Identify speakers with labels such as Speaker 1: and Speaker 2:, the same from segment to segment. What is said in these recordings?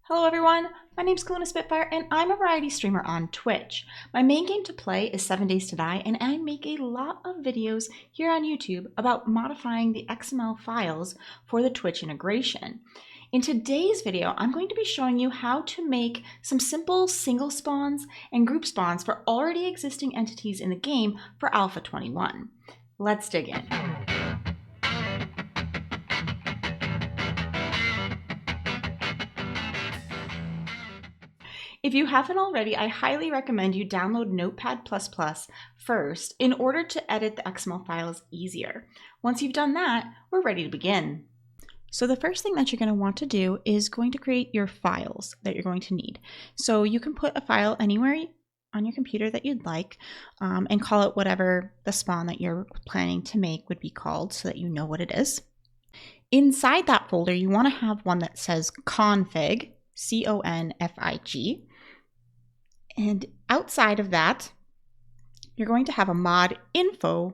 Speaker 1: Hello everyone, my name's Kaluna Spitfire and I'm a variety streamer on Twitch. My main game to play is 7 Days to Die and I make a lot of videos here on YouTube about modifying the XML files for the Twitch integration. In today's video, I'm going to be showing you how to make some simple single spawns and group spawns for already existing entities in the game for A21. Let's dig in. If you haven't already, I highly recommend you download Notepad++ first in order to edit the XML files easier. Once you've done that, we're ready to begin. So the first thing that you're going to want to do is going to create your files that you're going to need. So you can put a file anywhere on your computer that you'd like and call it whatever the spawn that you're planning to make would be called so that you know what it is. Inside that folder, you want to have one that says config, C-O-N-F-I-G. And outside of that, you're going to have a ModInfo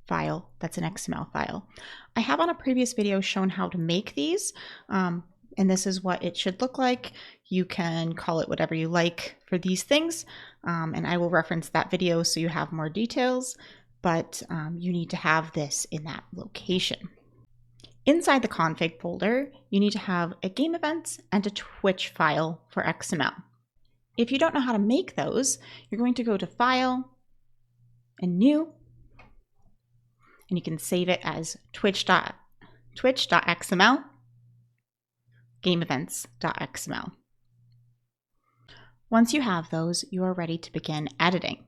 Speaker 1: file that's an XML file. I have on a previous video shown how to make these, and this is what it should look like. You can call it whatever you like for these things, and I will reference that video so you have more details, but you need to have this in that location. Inside the config folder, you need to have a game events and a Twitch file for XML. If you don't know how to make those, you're going to go to File and New, and you can save it as Twitch.xml, Gameevents.xml. Once you have those, you are ready to begin editing.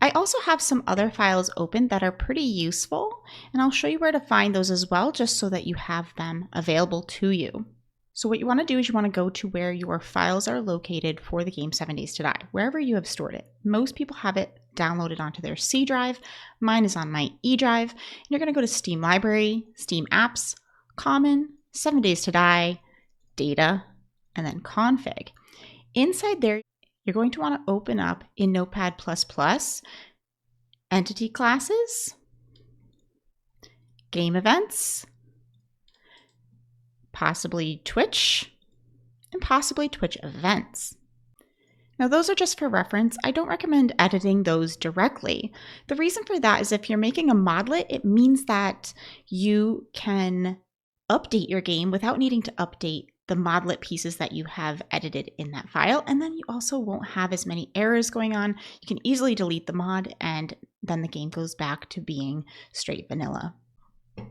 Speaker 1: I also have some other files open that are pretty useful, and I'll show you where to find those as well, just so that you have them available to you. So what you want to do is you want to go to where your files are located for the game 7 Days to Die, wherever you have stored it. Most people have it downloaded onto their C drive. Mine is on my E drive. And you're going to go to Steam Library, Steam Apps, Common, 7 Days to Die, Data, and then Config. Inside there, you're going to want to open up in Notepad++ entity classes, game events, possibly Twitch, and possibly Twitch events. Now those are just for reference. I don't recommend editing those directly. The reason for that is if you're making a modlet, it means that you can update your game without needing to update the modlet pieces that you have edited in that file, and then you also won't have as many errors going on. You can easily delete the mod and then the game goes back to being straight vanilla.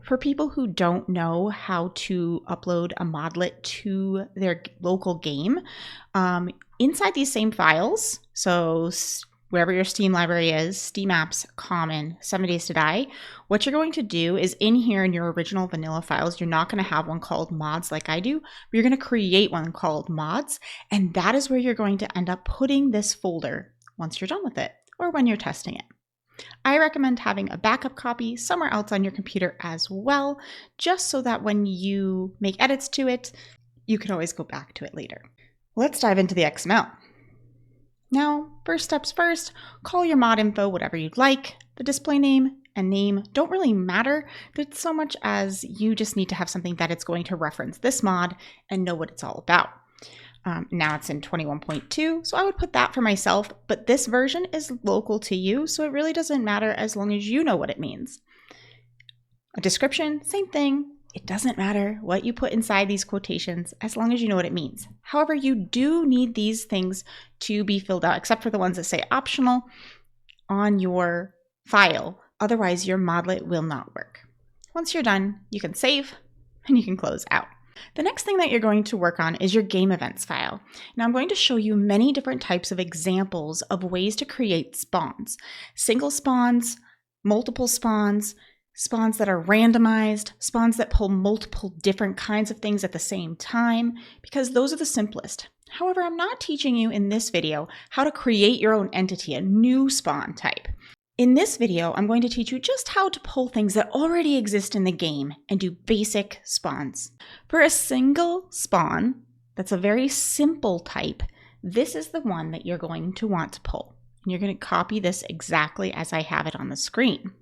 Speaker 1: For people who don't know how to upload a modlet to their local game, inside these same files, so wherever your Steam library is, Steam Apps, Common, 7 Days to Die, what you're going to do is in here in your original vanilla files, you're not going to have one called mods like I do, but you're going to create one called mods, and that is where you're going to end up putting this folder once you're done with it, or when you're testing it. I recommend having a backup copy somewhere else on your computer as well, just so that when you make edits to it, you can always go back to it later. Let's dive into the XML. Now, first steps first, call your ModInfo whatever you'd like. The display name and name don't really matter. There's so much as you just need to have something that it's going to reference this mod and know what it's all about. Now it's in 21.2, so I would put that for myself, but this version is local to you, so it really doesn't matter as long as you know what it means. A description, same thing. It doesn't matter what you put inside these quotations as long as you know what it means. However, you do need these things to be filled out, except for the ones that say optional on your file. Otherwise, your modlet will not work. Once you're done, you can save and you can close out. The next thing that you're going to work on is your game events file. Now I'm going to show you many different types of examples of ways to create spawns. Single spawns, multiple spawns, spawns that are randomized, spawns that pull multiple different kinds of things at the same time, because those are the simplest. However, I'm not teaching you in this video how to create your own entity, a new spawn type. In this video, I'm going to teach you just how to pull things that already exist in the game and do basic spawns. For a single spawn, that's a very simple type, this is the one that you're going to want to pull. And you're going to copy this exactly as I have it on the screen.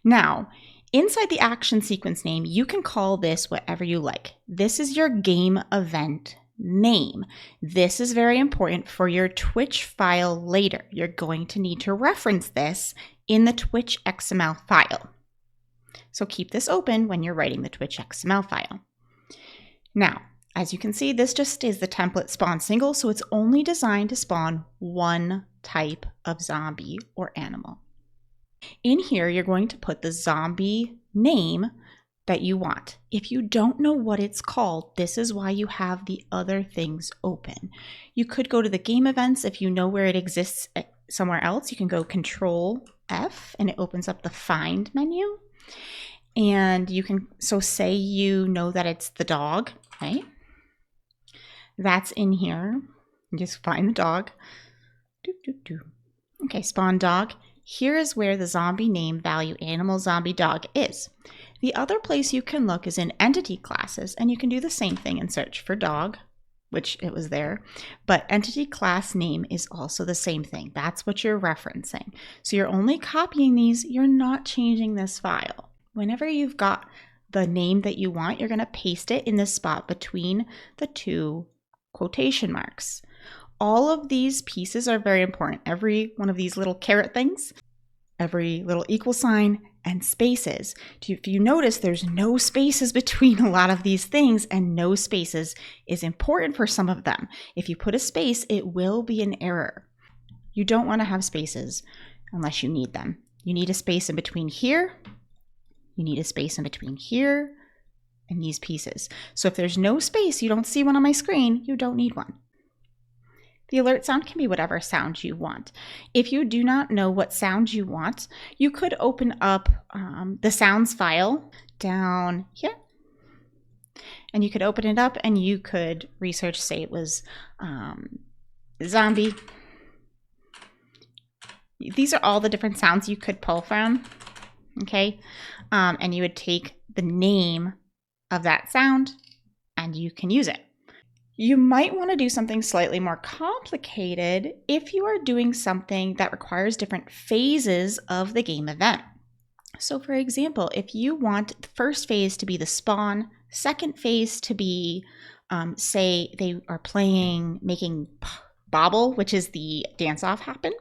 Speaker 1: Now, Inside the action sequence name, you can call this whatever you like. This is your game event name. This is very important for your Twitch file later. You're going to need to reference this in the Twitch.xml file. So keep this open when you're writing the Twitch.xml file. Now, as you can see, this just is the template spawn single, so it's only designed to spawn one type of zombie or animal. In here, you're going to put the zombie name that you want. If you don't know what it's called, this is why you have the other things open. You could go to the game events. If you know where it exists somewhere else, you can go Control F and it opens up the Find menu. And you can, so say you know that it's the dog, right? That's in here. Just find the dog. Okay, spawn dog. Here is where the zombie name value animal zombie dog is. The other place you can look is in entity classes, and you can do the same thing and search for dog, which it was there, but entity class name is also the same thing. That's what you're referencing. So you're only copying these, you're not changing this file. Whenever you've got the name that you want, you're going to paste it in this spot between the two quotation marks. All of these pieces are very important. Every one of these little caret things, every little equal sign, and spaces. If you notice, there's no spaces between a lot of these things, and no spaces is important for some of them. If you put a space, it will be an error. You don't want to have spaces unless you need them. You need a space in between here. You need a space in between here and these pieces. So if there's no space, you don't see one on my screen, you don't need one. The alert sound can be whatever sound you want. If you do not know what sound you want, you could open up the sounds file down here. And you could open it up and you could research, say it was zombie. These are all the different sounds you could pull from, okay? And you would take the name of that sound and you can use it. You might want to do something slightly more complicated if you are doing something that requires different phases of the game event. So for example, if you want the first phase to be the spawn, second phase to be, say they are making bobble, which is the dance off happen.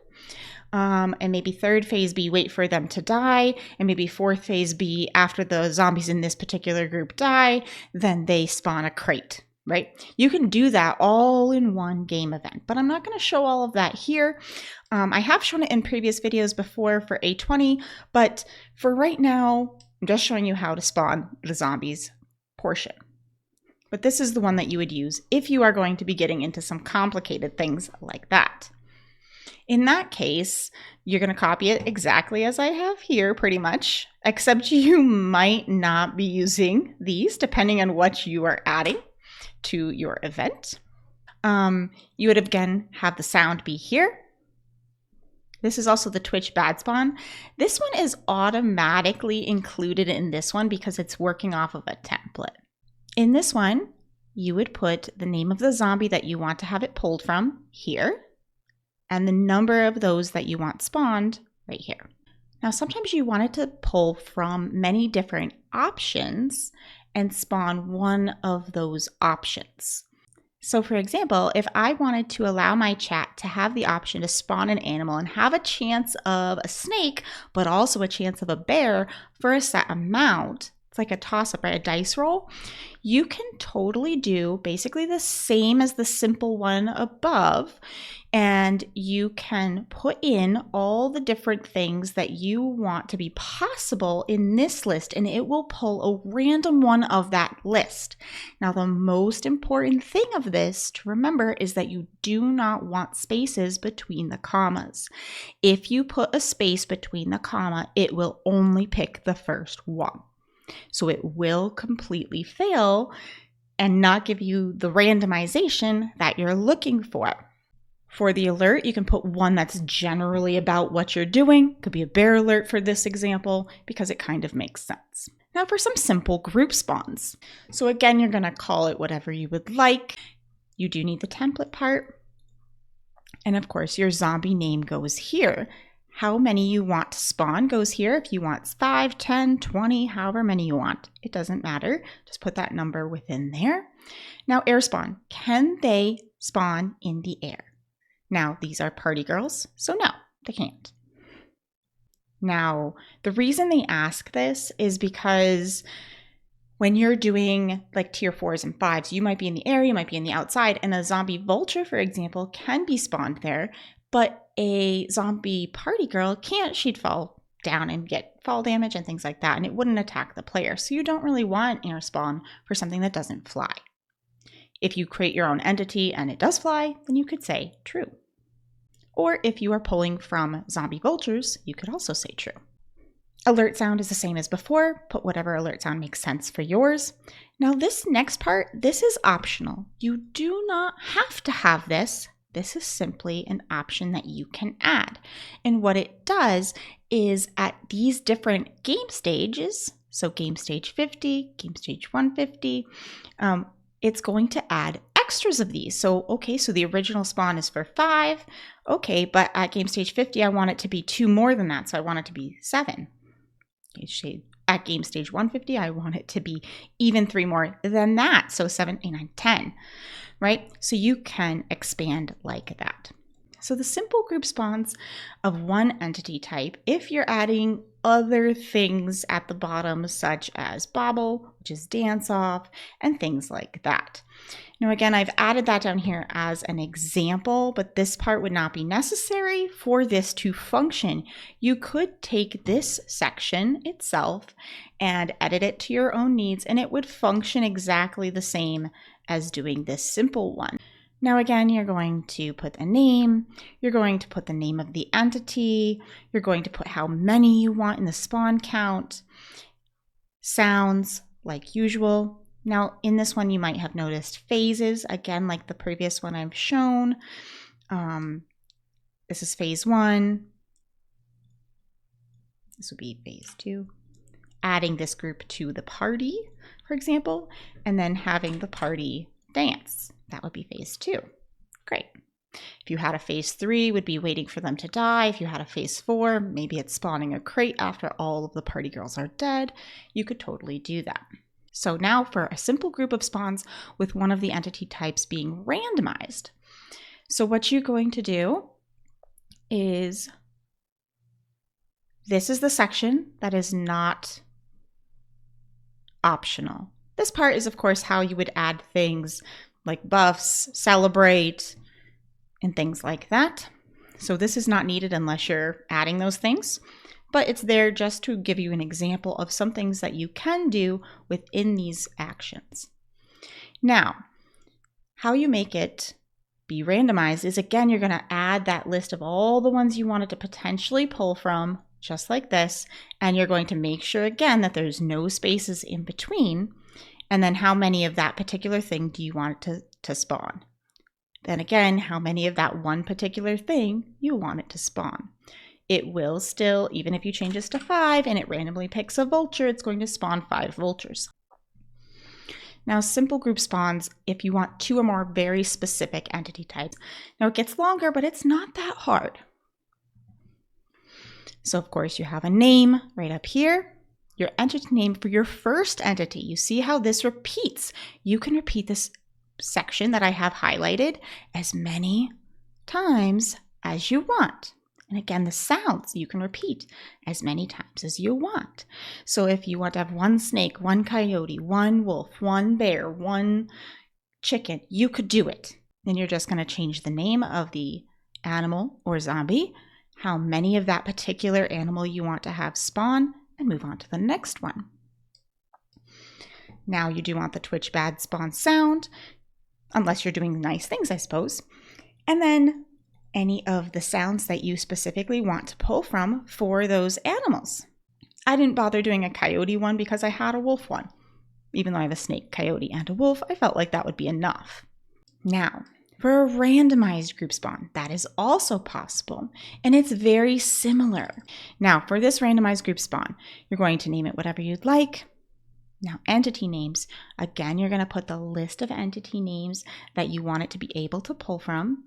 Speaker 1: And maybe third phase be wait for them to die, and maybe fourth phase be after the zombies in this particular group die, then they spawn a crate. Right? You can do that all in one game event, but I'm not going to show all of that here. I have shown it in previous videos before for A20, but for right now, I'm just showing you how to spawn the zombies portion. But this is the one that you would use if you are going to be getting into some complicated things like that. In that case, you're going to copy it exactly as I have here pretty much, except you might not be using these depending on what you are adding to your event. You would again have the sound be here. This is also the Twitch bad spawn. This one is automatically included in this one because it's working off of a template. In this one, you would put the name of the zombie that you want to have it pulled from here, and the number of those that you want spawned right here. Now, sometimes you want it to pull from many different options and spawn one of those options. So for example, if I wanted to allow my chat to have the option to spawn an animal and have a chance of a snake, but also a chance of a bear for a set amount, it's like a toss-up, right? A dice roll. You can totally do basically the same as the simple one above, and you can put in all the different things that you want to be possible in this list, and it will pull a random one of that list. Now, the most important thing of this to remember is that you do not want spaces between the commas. If you put a space between the comma, it will only pick the first one. So it will completely fail and not give you the randomization that you're looking for. For the alert, you can put one that's generally about what you're doing. Could be a bear alert for this example, because it kind of makes sense. Now for some simple group spawns. So again, you're going to call it whatever you would like. You do need the template part. And of course, your zombie name goes here. How many you want to spawn goes here. If you want 5, 10, 20, however many you want, it doesn't matter. Just put that number within there. Now, air spawn. Can they spawn in the air? Now, these are party girls, so no, they can't. Now, the reason they ask this is because when you're doing like tier 4s and 5s, you might be in the air, you might be in the outside, and a zombie vulture, for example, can be spawned there, but a zombie party girl can't. She'd fall down and get fall damage and things like that, and it wouldn't attack the player. So you don't really want air spawn for something that doesn't fly. If you create your own entity and it does fly, then you could say true. Or if you are pulling from zombie vultures, you could also say true. Alert sound is the same as before. Put whatever alert sound makes sense for yours. Now this next part, this is optional. You do not have to have this. This is simply an option that you can add. And what it does is at these different game stages, so game stage 50, game stage 150, it's going to add extras of these. So, okay, so the original spawn is for 5. Okay, but at game stage 50, I want it to be 2 more than that. So I want it to be 7. At game stage 150, I want it to be even 3 more than that. So 7, 8, 9, 10, right? So you can expand like that. So the simple group spawns of one entity type, if you're adding other things at the bottom, such as bobble, which is dance off, and things like that. Now, again, I've added that down here as an example, but this part would not be necessary for this to function. You could take this section itself and edit it to your own needs, and it would function exactly the same as doing this simple one. Now, again, you're going to put a name, you're going to put the name of the entity, you're going to put how many you want in the spawn count, sounds like usual. Now, in this one, you might have noticed phases, again, like the previous one I've shown. This is phase 1. This would be phase 2. Adding this group to the party, for example, and then having the party dance. That would be phase 2. Great. If you had a phase 3, would be waiting for them to die. If you had a phase 4, maybe it's spawning a crate after all of the party girls are dead. You could totally do that. So now for a simple group of spawns with one of the entity types being randomized. So what you're going to do is, this is the section that is not optional. This part is, of course, how you would add things like buffs, celebrate, and things like that. So this is not needed unless you're adding those things, but it's there just to give you an example of some things that you can do within these actions. Now, how you make it be randomized is, again, you're going to add that list of all the ones you wanted to potentially pull from, just like this, and you're going to make sure, again, that there's no spaces in between. And then how many of that particular thing do you want it to spawn? Then again, how many of that one particular thing you want it to spawn? It will still, even if you change this to 5 and it randomly picks a vulture, it's going to spawn 5 vultures. Now, simple group spawns if you want 2 or more very specific entity types. Now, it gets longer, but it's not that hard. So, of course, you have a name right up here. Your entity name for your first entity. You see how this repeats. You can repeat this section that I have highlighted as many times as you want. And again, the sounds you can repeat as many times as you want. So if you want to have 1 snake, 1 coyote, 1 wolf, 1 bear, 1 chicken, you could do it. Then you're just going to change the name of the animal or zombie, how many of that particular animal you want to have spawn, and move on to the next one. Now you do want the Twitch bad spawn sound, unless you're doing nice things, I suppose. And then any of the sounds that you specifically want to pull from for those animals. I didn't bother doing a coyote one because I had a wolf one. Even though I have a snake, coyote, and a wolf, I felt like that would be enough. Now, for a randomized group spawn, that is also possible, and it's very similar. Now, for this randomized group spawn, you're going to name it whatever you'd like. Now, entity names, again, you're going to put the list of entity names that you want it to be able to pull from,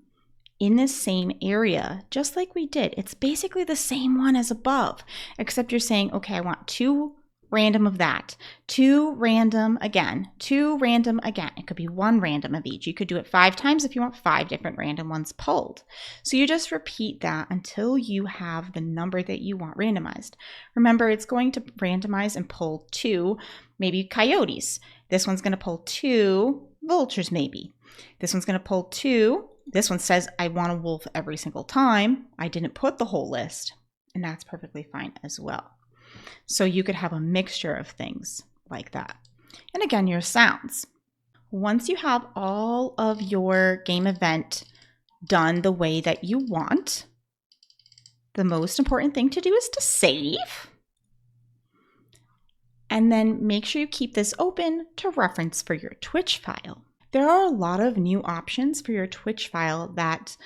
Speaker 1: in this same area, just like we did. It's basically the same one as above, except you're saying, okay, I want 2 random of that, 2 random again, 2 random again. It could be 1 random of each. You could do it 5 times if you want 5 different random ones pulled. So you just repeat that until you have the number that you want randomized. Remember, it's going to randomize and pull 2, maybe coyotes. This one's going to pull 2 vultures, maybe. This one's going to pull 2. This one says, I want a wolf every single time. I didn't put the whole list, and that's perfectly fine as well. So you could have a mixture of things like that. And again, your sounds. Once you have all of your game event done the way that you want, the most important thing to do is to save. And then make sure you keep this open to reference for your Twitch file. There are a lot of new options for your Twitch file that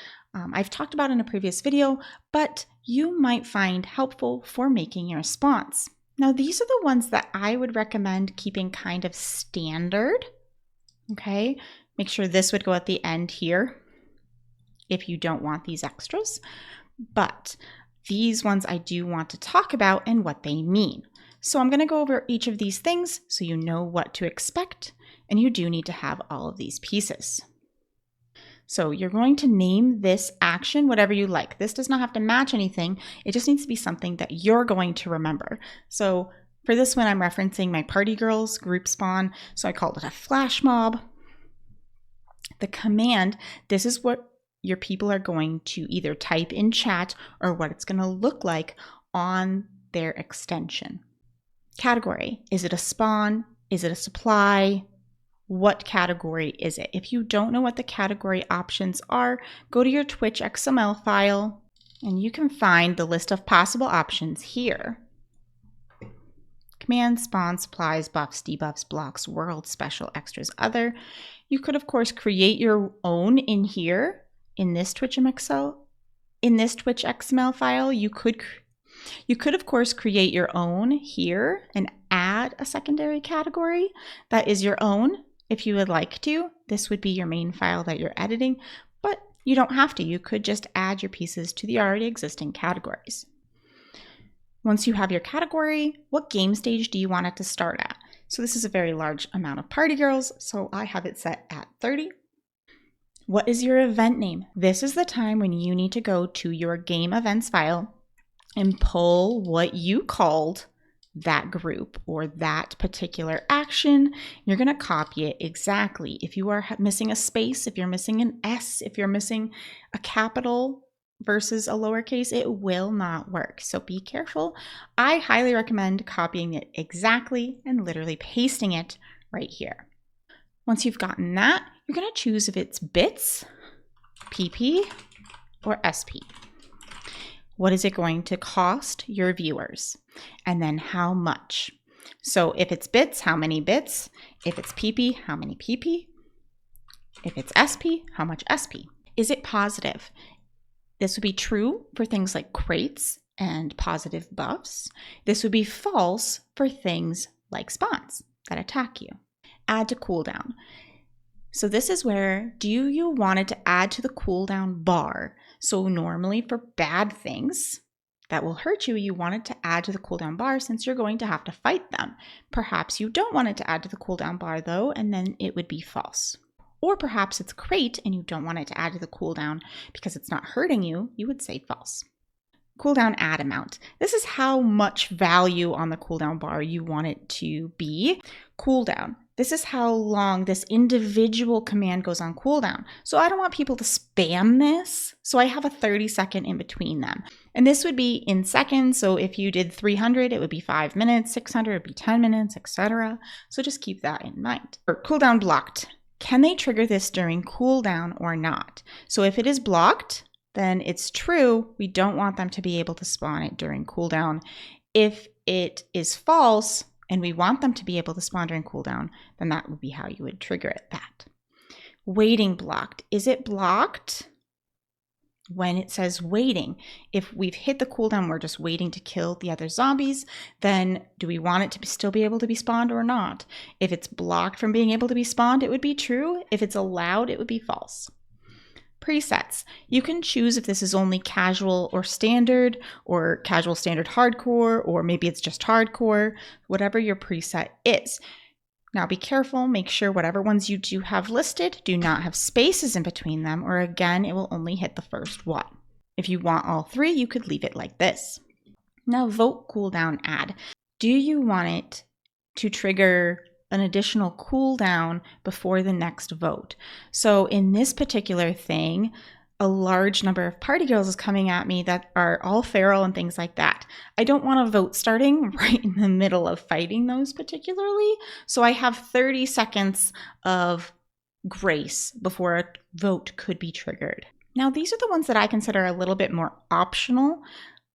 Speaker 1: I've talked about in a previous video, but you might find helpful for making your response. Now, these are the ones that I would recommend keeping kind of standard, okay? Make sure this would go at the end here if you don't want these extras, but these ones I do want to talk about and what they mean. So I'm going to go over each of these things so you know what to expect, and you do need to have all of these pieces. So you're going to name this action whatever you like. This does not have to match anything. It just needs to be something that you're going to remember. So for this one, I'm referencing my Party Girls group spawn. So I called it a flash mob. The command, this is what your people are going to either type in chat or what it's going to look like on their extension. Category, is it a spawn? Is it a supply? What category is it? If you don't know what the category options are, go to your Twitch.xml file and you can find the list of possible options here. Command, spawn, supplies, buffs, debuffs, blocks, world, special, extras, other. You could, of course, create your own in here in this Twitch.xml file. You could, of course, create your own here and add a secondary category that is your own. If you would like to, this would be your main file that you're editing, but you don't have to. You could just add your pieces to the already existing categories. Once you have your category, what game stage do you want it to start at? So this is a very large amount of Party Girls, so I have it set at 30. What is your event name? This is the time when you need to go to your game events file and pull what you called that group or that particular action. You're going to copy it exactly. If you are missing a space, if you're missing an S, if you're missing a capital versus a lowercase, it will not work. So be careful. I highly recommend copying it exactly and literally pasting it right here. Once you've gotten that, you're going to choose if it's bits, PP, or SP. What is it going to cost your viewers? And then how much? So if it's bits, how many bits? If it's PP, how many PP? If it's SP, how much SP? Is it positive? This would be true for things like crates and positive buffs. This would be false for things like spawns that attack you. Add to cooldown. So this is where, do you want it to add to the cooldown bar? So normally for bad things that will hurt you, you want it to add to the cooldown bar since you're going to have to fight them. Perhaps you don't want it to add to the cooldown bar though, and then it would be false. Or perhaps it's crate and you don't want it to add to the cooldown because it's not hurting you, you would say false. Cooldown add amount. This is how much value on the cooldown bar you want it to be. Cooldown. This is how long this individual command goes on cooldown. So I don't want people to spam this. So I have a 30-second in between them. And this would be in seconds. So if you did 300, it would be 5 minutes, 600, it would be 10 minutes, etc. So just keep that in mind. Or cooldown blocked. Can they trigger this during cooldown or not? So if it is blocked, then it's true. We don't want them to be able to spawn it during cooldown. If it is false, and we want them to be able to spawn during cooldown, then that would be how you would trigger it. That. Waiting blocked. Is it blocked when it says waiting? If we've hit the cooldown, we're just waiting to kill the other zombies, then do we want it to still be able to be spawned or not? If it's blocked from being able to be spawned, it would be true. If it's allowed, it would be false. Presets. You can choose if this is only casual or standard, or casual, standard, hardcore, or maybe it's just hardcore, whatever your preset is. Now be careful, make sure whatever ones you do have listed do not have spaces in between them, or again, it will only hit the first one. If you want all three, you could leave it like this. Now vote cooldown add. Do you want it to trigger an additional cooldown before the next vote? So in this particular thing, a large number of party girls is coming at me that are all feral and things like that. I don't want a vote starting right in the middle of fighting those particularly. So I have 30 seconds of grace before a vote could be triggered. Now, these are the ones that I consider a little bit more optional.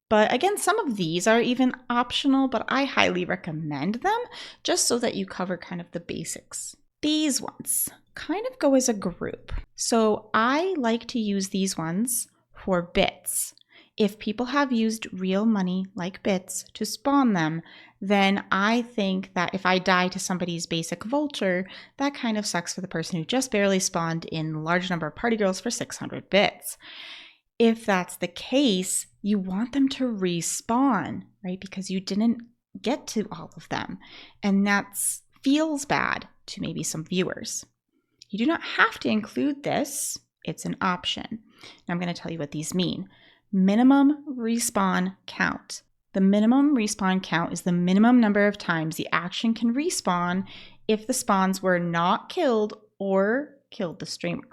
Speaker 1: But again, some of these are even optional, but I highly recommend them just so that you cover kind of the basics. These ones kind of go as a group. So I like to use these ones for bits. If people have used real money like bits to spawn them, then I think that if I die to somebody's basic vulture, that kind of sucks for the person who just barely spawned in a large number of party girls for 600 bits. If that's the case, you want them to respawn, right? Because you didn't get to all of them. And that feels bad to maybe some viewers. You do not have to include this. It's an option. Now I'm going to tell you what these mean. Minimum respawn count. The minimum respawn count is the minimum number of times the action can respawn if the spawns were not killed or killed the streamer.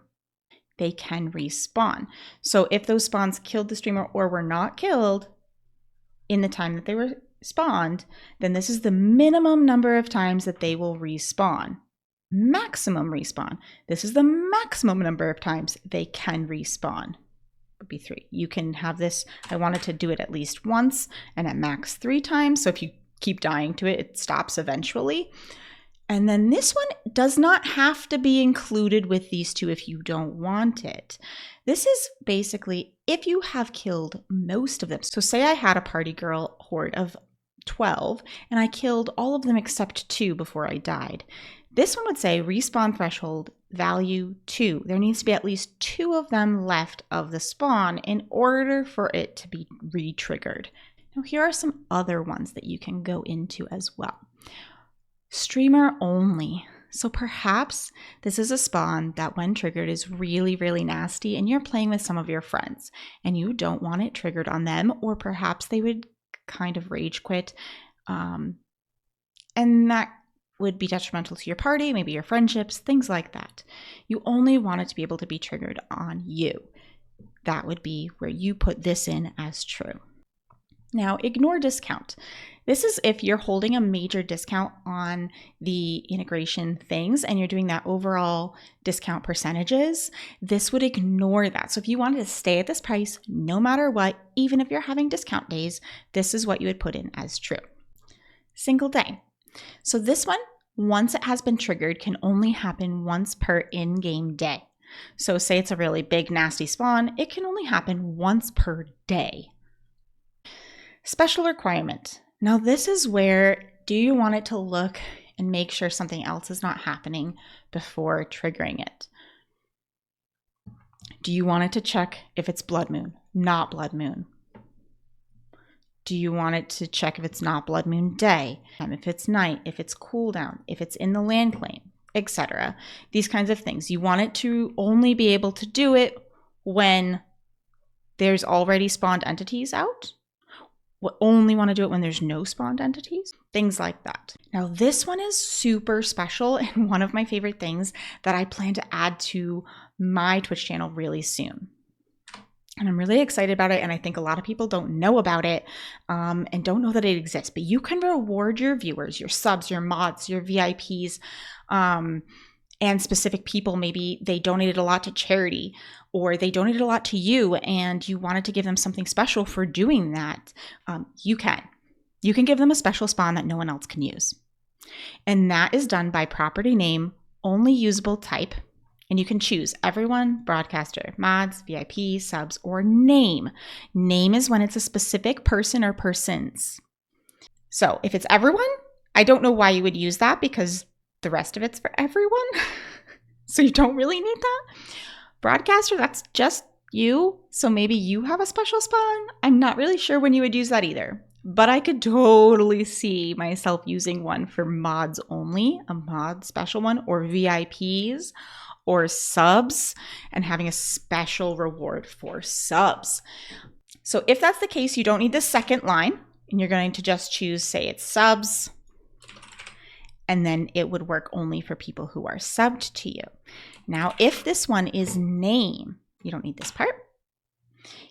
Speaker 1: They can respawn. So if those spawns killed the streamer or were not killed in the time that they were spawned, then this is the minimum number of times that they will respawn. Maximum respawn. This is the maximum number of times they can respawn. Would be 3. You can have this, I wanted to do it at least once and at max 3 times. So if you keep dying to it, it stops eventually. And then this one does not have to be included with these two if you don't want it. This is basically if you have killed most of them. So say I had a party girl horde of 12 and I killed all of them except 2 before I died. This one would say respawn threshold value 2. There needs to be at least 2 of them left of the spawn in order for it to be re-triggered. Now here are some other ones that you can go into as well. Streamer only. So perhaps this is a spawn that when triggered is really, really nasty and you're playing with some of your friends and you don't want it triggered on them, or perhaps they would kind of rage quit. And that would be detrimental to your party, maybe your friendships, things like that. You only want it to be able to be triggered on you. That would be where you put this in as true. Now, ignore discount. This is if you're holding a major discount on the integration things and you're doing that overall discount percentages, this would ignore that. So if you wanted to stay at this price, no matter what, even if you're having discount days, this is what you would put in as true. Single day. So this one, once it has been triggered, can only happen once per in-game day. So say it's a really big, nasty spawn, it can only happen once per day. Special requirement. Now this is where, do you want it to look and make sure something else is not happening before triggering it? Do you want it to check if it's blood moon, not blood moon? Do you want it to check if it's not blood moon day, if it's night, if it's cooldown, if it's in the land claim, etc. These kinds of things. You want it to only be able to do it when there's already spawned entities out. Only want to do it when there's no spawned entities, things like that. Now this one is super special and one of my favorite things that I plan to add to my Twitch channel really soon. And I'm really excited about it, and I think a lot of people don't know about it and don't know that it exists. But you can reward your viewers, your subs, your mods, your VIPs, and specific people. Maybe they donated a lot to charity or they donated a lot to you and you wanted to give them something special for doing that. You can give them a special spawn that no one else can use. And that is done by property name, only usable type. And you can choose everyone, broadcaster, mods, VIP, subs, or name. Name is when it's a specific person or persons. So if it's everyone, I don't know why you would use that because the rest of it's for everyone. So you don't really need that. Broadcaster, that's just you. So maybe you have a special spawn. I'm not really sure when you would use that either. But I could totally see myself using one for mods only, a mod special one, or VIPs or subs, and having a special reward for subs. So if that's the case, you don't need the second line, and you're going to just choose, say it's subs, and then it would work only for people who are subbed to you. Now, if this one is name, you don't need this part.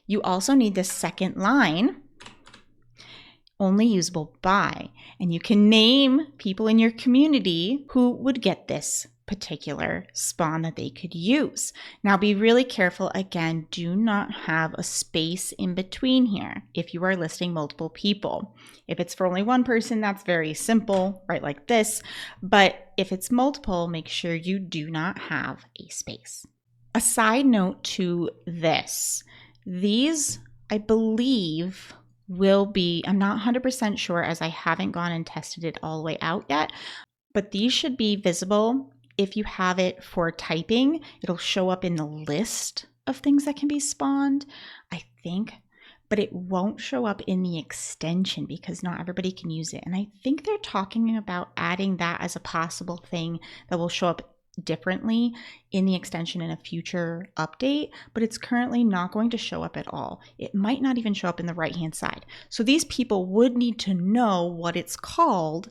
Speaker 1: You also need the second line, only usable by, and you can name people in your community who would get this particular spawn that they could use. Now be really careful. Again, do not have a space in between here if you are listing multiple people. If it's for only one person, that's very simple, right, like this. But if it's multiple, make sure you do not have a space. A side note to this, these, I believe, will be, I'm not 100% sure as I haven't gone and tested it all the way out yet, but these should be visible. If you have it for typing, it'll show up in the list of things that can be spawned, I think, but it won't show up in the extension because not everybody can use it. And I think they're talking about adding that as a possible thing that will show up differently in the extension in a future update, but it's currently not going to show up at all. It might not even show up in the right-hand side. So these people would need to know what it's called,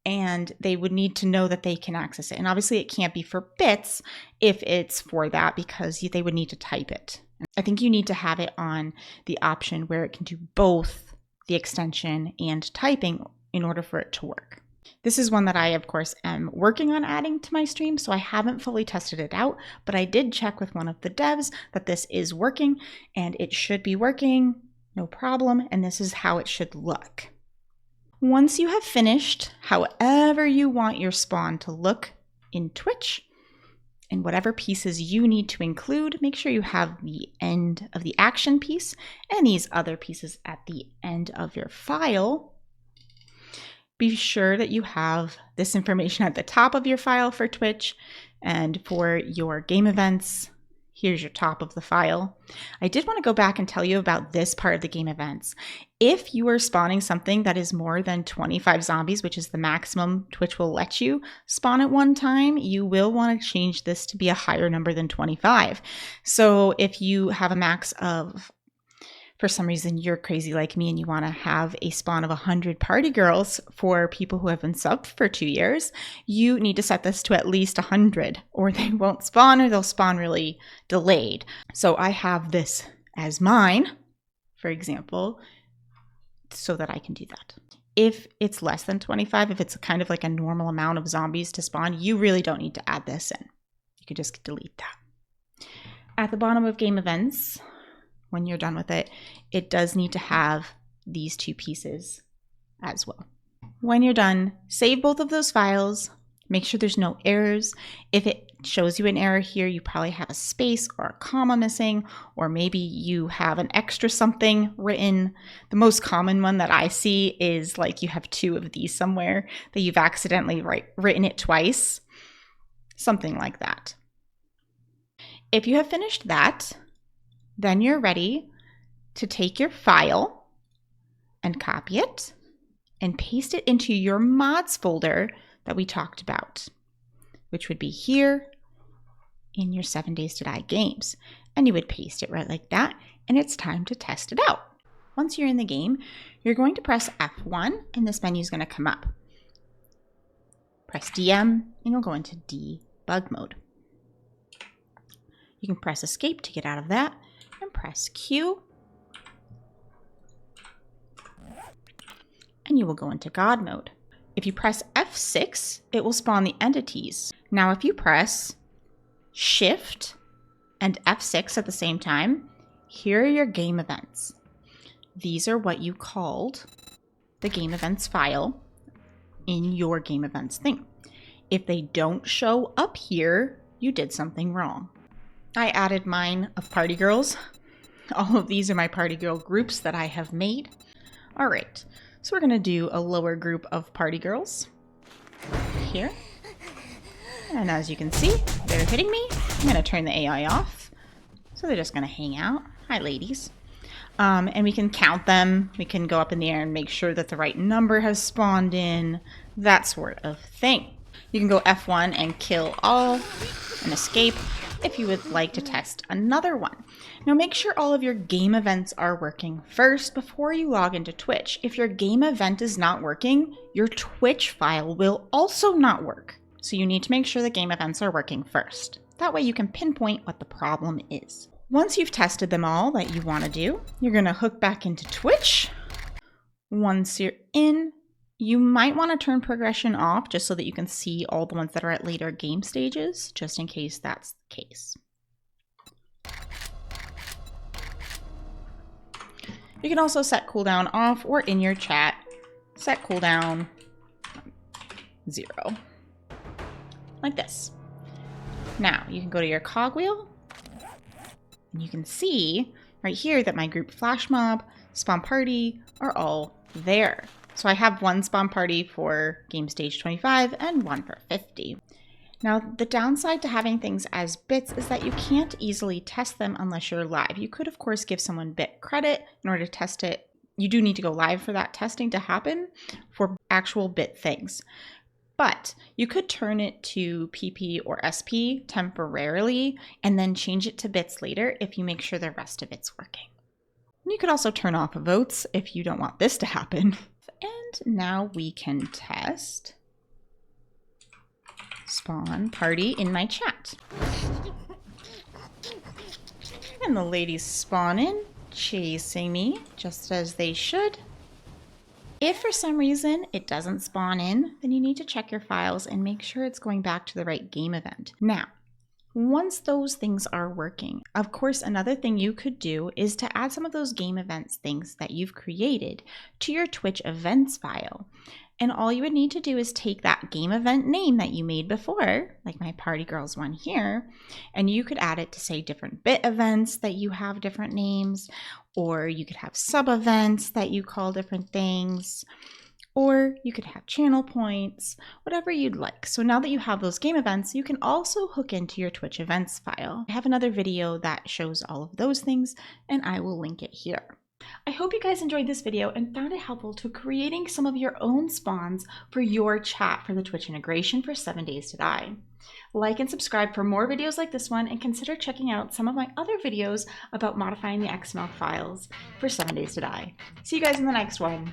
Speaker 1: and they would need to know that they can access it. And obviously it can't be for bits if it's for that because they would need to type it. I think you need to have it on the option where it can do both the extension and typing in order for it to work. This is one that I, of course, am working on adding to my stream, so I haven't fully tested it out, but I did check with one of the devs that this is working, and it should be working, no problem, and this is how it should look. Once you have finished however you want your spawn to look in Twitch, and whatever pieces you need to include, make sure you have the end of the action piece and these other pieces at the end of your file. Be sure that you have this information at the top of your file for Twitch, and for your game events, here's your top of the file. I did want to go back and tell you about this part of the game events. If you are spawning something that is more than 25 zombies, which is the maximum Twitch will let you spawn at one time, you will want to change this to be a higher number than 25. So if you have a max of, for some reason you're crazy like me and you want to have a spawn of 100 party girls for people who have been subbed for 2 years, you need to set this to at least 100 or they won't spawn, or they'll spawn really delayed. So I have this as mine, for example, so that I can do that. If it's less than 25, if it's kind of like a normal amount of zombies to spawn, you really don't need to add this in. You could just delete that. At the bottom of game events, when you're done with it, it does need to have these two pieces as well. When you're done, save both of those files. Make sure there's no errors. If it shows you an error here, you probably have a space or a comma missing, or maybe you have an extra something written. The most common one that I see is like you have two of these somewhere that you've accidentally written it twice, something like that. If you have finished that, then you're ready to take your file and copy it and paste it into your mods folder that we talked about, which would be here in your 7 Days to Die games. And you would paste it right like that, and it's time to test it out. Once you're in the game, you're going to press F1 and this menu is going to come up. Press DM and you'll go into debug mode. You can press escape to get out of that, and press Q, and you will go into God mode. If you press F6, it will spawn the entities. Now, if you press Shift and F6 at the same time, here are your game events. These are what you called the game events file in your game events thing. If they don't show up here, you did something wrong. I added mine of party girls. All of these are my party girl groups that I have made. All right, so we're gonna do a lower group of party girls here. And as you can see, they're hitting me. I'm gonna turn the AI off So they're just going to hang out. Hi, ladies. And we can count them. We can go up in the air and make sure that the right number has spawned in, that sort of thing. You can go F1 and kill all and escape if you would like to test another one. Now make sure all of your game events are working first before you log into Twitch. If your game event is not working, your Twitch file will also not work. So you need to make sure the game events are working first. That way you can pinpoint what the problem is. Once you've tested them all that you want to do, you're going to hook back into Twitch. Once you're in, you might want to turn progression off just so that you can see all the ones that are at later game stages, just in case that's the case. You can also set cooldown off, or in your chat, set cooldown 0. Like this. Now you can go to your cogwheel. And you can see right here that my group flash mob, spawn party are all there. So I have one spawn party for game stage 25 and one for 50. Now the downside to having things as bits is that you can't easily test them unless you're live. You could of course give someone bit credit in order to test it. You do need to go live for that testing to happen for actual bit things. But you could turn it to PP or SP temporarily and then change it to bits later if you make sure the rest of it's working. And you could also turn off votes if you don't want this to happen. And now we can test spawn party in my chat. And the ladies spawn in, chasing me just as they should. If for some reason it doesn't spawn in, then you need to check your files and make sure it's going back to the right game event. Now, once those things are working, of course, another thing you could do is to add some of those game events things that you've created to your Twitch events file. And all you would need to do is take that game event name that you made before, like my Party Girls one here, and you could add it to say different bit events that you have different names, or you could have sub events that you call different things, or you could have channel points, whatever you'd like. So now that you have those game events, you can also hook into your Twitch events file. I have another video that shows all of those things, and I will link it here. I hope you guys enjoyed this video and found it helpful to creating some of your own spawns for your chat for the Twitch integration for 7 Days to Die. Like and subscribe for more videos like this one, and consider checking out some of my other videos about modifying the XML files for 7 Days to Die. See you guys in the next one.